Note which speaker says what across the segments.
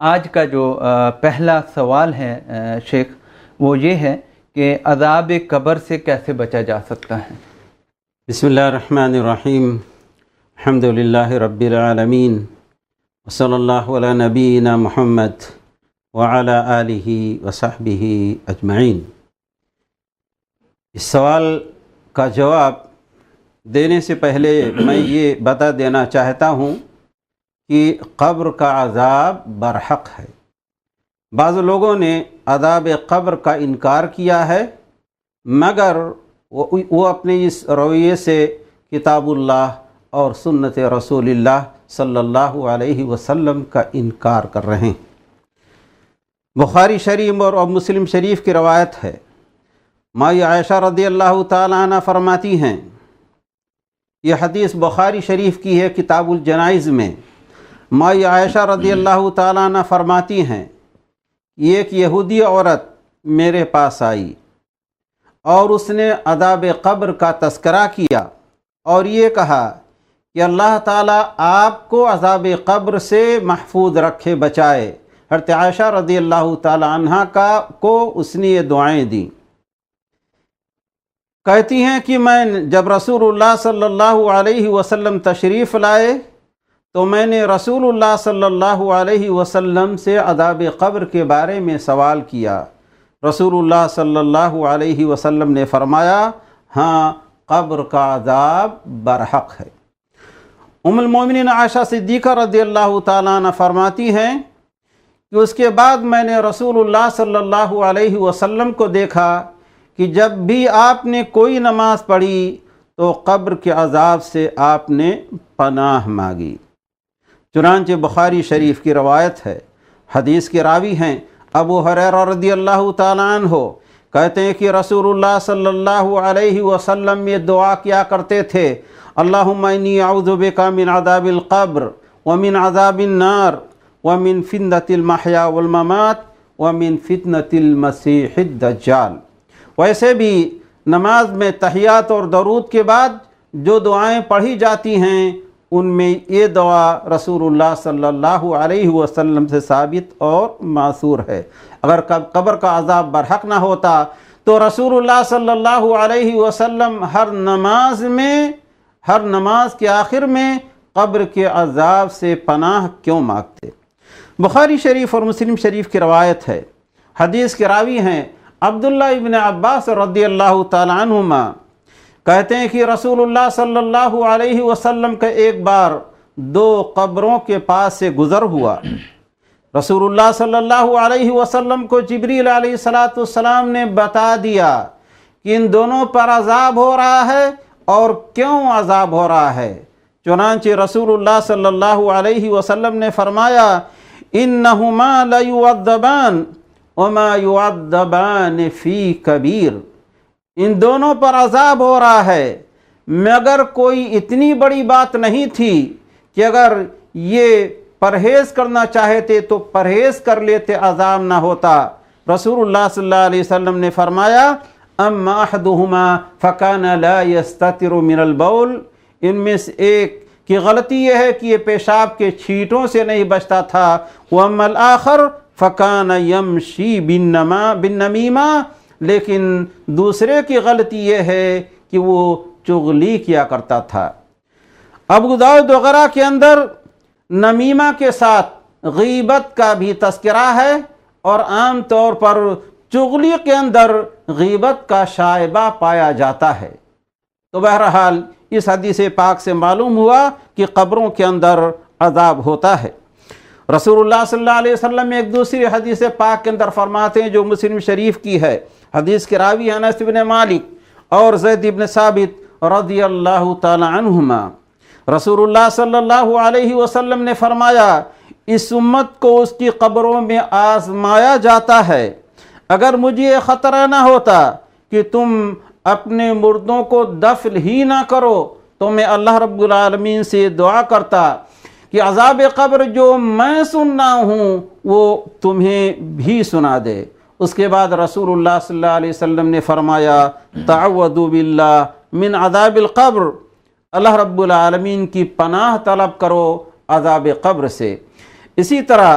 Speaker 1: آج کا جو پہلا سوال ہے شیخ، وہ یہ ہے کہ عذاب قبر سے کیسے بچا جا سکتا ہے؟
Speaker 2: بسم اللہ الرحمن الرحیم، الحمد للہ رب العالمین، وصلی اللہ علی نبینا محمد وعلی آلہ وصحبہ اجمعین۔ اس سوال کا جواب دینے سے پہلے میں یہ بتا دینا چاہتا ہوں کہ قبر کا عذاب برحق ہے۔ بعض لوگوں نے عذاب قبر کا انکار کیا ہے، مگر وہ اپنے اس رویے سے کتاب اللہ اور سنت رسول اللہ صلی اللہ علیہ وسلم کا انکار کر رہے ہیں۔ بخاری شریف اور مسلم شریف کی روایت ہے، مائی عائشہ رضی اللہ تعالیٰ عنہ فرماتی ہیں، یہ حدیث بخاری شریف کی ہے کتاب الجنائز میں۔ مائی عائشہ رضی اللہ تعالیٰ عنہ فرماتی ہیں، ایک یہودی عورت میرے پاس آئی اور اس نے عذاب قبر کا تذکرہ کیا اور یہ کہا کہ اللہ تعالیٰ آپ کو عذاب قبر سے محفوظ رکھے، بچائے۔ حضرت عائشہ رضی اللہ تعالیٰ عنہ کو اس نے یہ دعائیں دیں۔ کہتی ہیں کہ میں جب رسول اللہ صلی اللہ علیہ وسلم تشریف لائے تو میں نے رسول اللہ صلی اللہ علیہ وسلم سے عذاب قبر کے بارے میں سوال کیا۔ رسول اللہ صلی اللہ علیہ وسلم نے فرمایا، ہاں، قبر کا عذاب برحق ہے۔ ام المومنین عائشہ صدیقہ رضی اللہ تعالیٰ عنہ فرماتی ہیں کہ اس کے بعد میں نے رسول اللہ صلی اللہ علیہ وسلم کو دیکھا کہ جب بھی آپ نے کوئی نماز پڑھی تو قبر کے عذاب سے آپ نے پناہ مانگی۔ چنانچہ بخاری شریف کی روایت ہے، حدیث کے راوی ہیں ابو ہریرہ رضی اللہ تعالیٰ عنہ، کہتے ہیں کہ رسول اللہ صلی اللہ علیہ وسلم یہ دعا کیا کرتے تھے، اللہم انی اعوذ بک من عذاب القبر ومن عذاب النار ومن فتنۃ المحیا والممات ومن فتنۃ المسیح الدجال۔ ویسے بھی نماز میں تحیات اور درود کے بعد جو دعائیں پڑھی جاتی ہیں ان میں یہ دعا رسول اللہ صلی اللہ علیہ وسلم سے ثابت اور ماثور ہے۔ اگر قبر کا عذاب برحق نہ ہوتا تو رسول اللہ صلی اللہ علیہ وسلم ہر نماز کے آخر میں قبر کے عذاب سے پناہ کیوں مانگتے؟ بخاری شریف اور مسلم شریف کی روایت ہے، حدیث کے راوی ہیں عبداللہ ابن عباس رضی اللہ تعالیٰ عنہما، کہتے ہیں کہ رسول اللہ صلی اللہ علیہ وسلم کا ایک بار دو قبروں کے پاس سے گزر ہوا۔ رسول اللہ صلی اللہ علیہ وسلم کو جبریل علیہ السلام نے بتا دیا کہ ان دونوں پر عذاب ہو رہا ہے اور کیوں عذاب ہو رہا ہے۔ چنانچہ رسول اللہ صلی اللہ علیہ وسلم نے فرمایا، انہما لیعذبان وما یعذبان فی کبیر، ان دونوں پر عذاب ہو رہا ہے مگر کوئی اتنی بڑی بات نہیں تھی کہ اگر یہ پرہیز کرنا چاہتے تو پرہیز کر لیتے، عذاب نہ ہوتا۔ رسول اللہ صلی اللہ علیہ وسلم نے فرمایا، اما احدہما فکان لا یستتر من البول، ان میں سے ایک کی غلطی یہ ہے کہ یہ پیشاب کے چھینٹوں سے نہیں بچتا تھا، واما الآخر فکان یمشی بالنمیمہ، لیکن دوسرے کی غلطی یہ ہے کہ وہ چغلی کیا کرتا تھا۔ ابو داؤد وغیرہ کے اندر نمیمہ کے ساتھ غیبت کا بھی تذکرہ ہے اور عام طور پر چغلی کے اندر غیبت کا شائبہ پایا جاتا ہے۔ تو بہرحال اس حدیث پاک سے معلوم ہوا کہ قبروں کے اندر عذاب ہوتا ہے۔ رسول اللہ صلی اللہ علیہ وسلم ایک دوسری حدیث پاک کے اندر فرماتے ہیں جو مسلم شریف کی ہے، حدیث کے راوی انس بن مالک اور زید بن ثابت رضی اللہ تعالی عنہما، رسول اللہ صلی اللہ علیہ وسلم نے فرمایا، اس امت کو اس کی قبروں میں آزمایا جاتا ہے، اگر مجھے خطرہ نہ ہوتا کہ تم اپنے مردوں کو دفن ہی نہ کرو تو میں اللہ رب العالمین سے دعا کرتا کہ عذاب قبر جو میں سننا ہوں وہ تمہیں بھی سنا دے۔ اس کے بعد رسول اللہ صلی اللہ علیہ وسلم نے فرمایا، تعوذوا باللہ من عذاب القبر، اللہ رب العالمین کی پناہ طلب کرو عذاب قبر سے۔ اسی طرح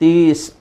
Speaker 2: 30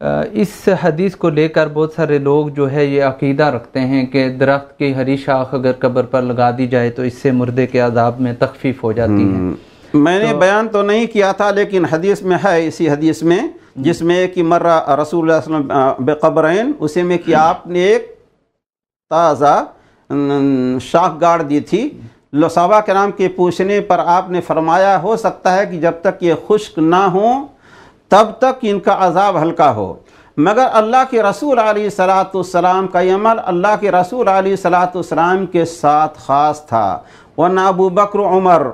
Speaker 1: اس حدیث کو لے کر بہت سارے لوگ جو ہے یہ عقیدہ رکھتے ہیں کہ درخت کی ہری شاخ اگر قبر پر لگا دی جائے تو اس سے مردے کے عذاب میں تخفیف ہو جاتی ہے۔
Speaker 2: میں نے بیان تو نہیں کیا تھا، لیکن حدیث میں ہے، اسی حدیث میں جس میں کہ مرہ رسول اللہ صلی اللہ علیہ وسلم بقبرین، اسی میں کہ آپ نے ایک تازہ شاخ گاڑ دی تھی۔ صحابہ کرام کے پوچھنے پر آپ نے فرمایا ہو سکتا ہے کہ جب تک یہ خشک نہ ہوں تب تک ان کا عذاب ہلکا ہو، مگر اللہ کے رسول علیہ صلاۃ والسلام کا یہ عمل اللہ کے رسول علیہ صلاۃ والسلام کے ساتھ خاص تھا، ورنہ ابو بکر، عمر،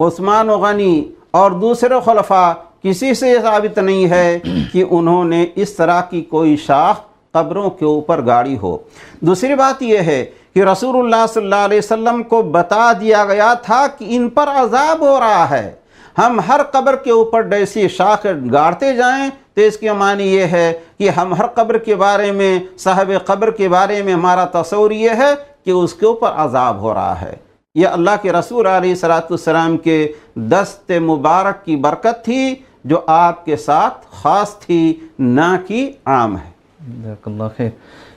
Speaker 2: عثمان غنی اور دوسرے خلفاء کسی سے یہ ثابت نہیں ہے کہ انہوں نے اس طرح کی کوئی شاخ قبروں کے اوپر گاڑی ہو۔ دوسری بات یہ ہے کہ رسول اللہ صلی اللہ علیہ وسلم کو بتا دیا گیا تھا کہ ان پر عذاب ہو رہا ہے، ہم ہر قبر کے اوپر ایسی شاخ گاڑتے جائیں تو اس کے معنی یہ ہے کہ ہم ہر قبر کے بارے میں، صاحب قبر کے بارے میں ہمارا تصور یہ ہے کہ اس کے اوپر عذاب ہو رہا ہے۔ یہ اللہ کے رسول علیہ صلاۃ والسلام کے دست مبارک کی برکت تھی جو آپ کے ساتھ خاص تھی، نہ کہ عام ہے۔
Speaker 1: جزاک اللہ خیر۔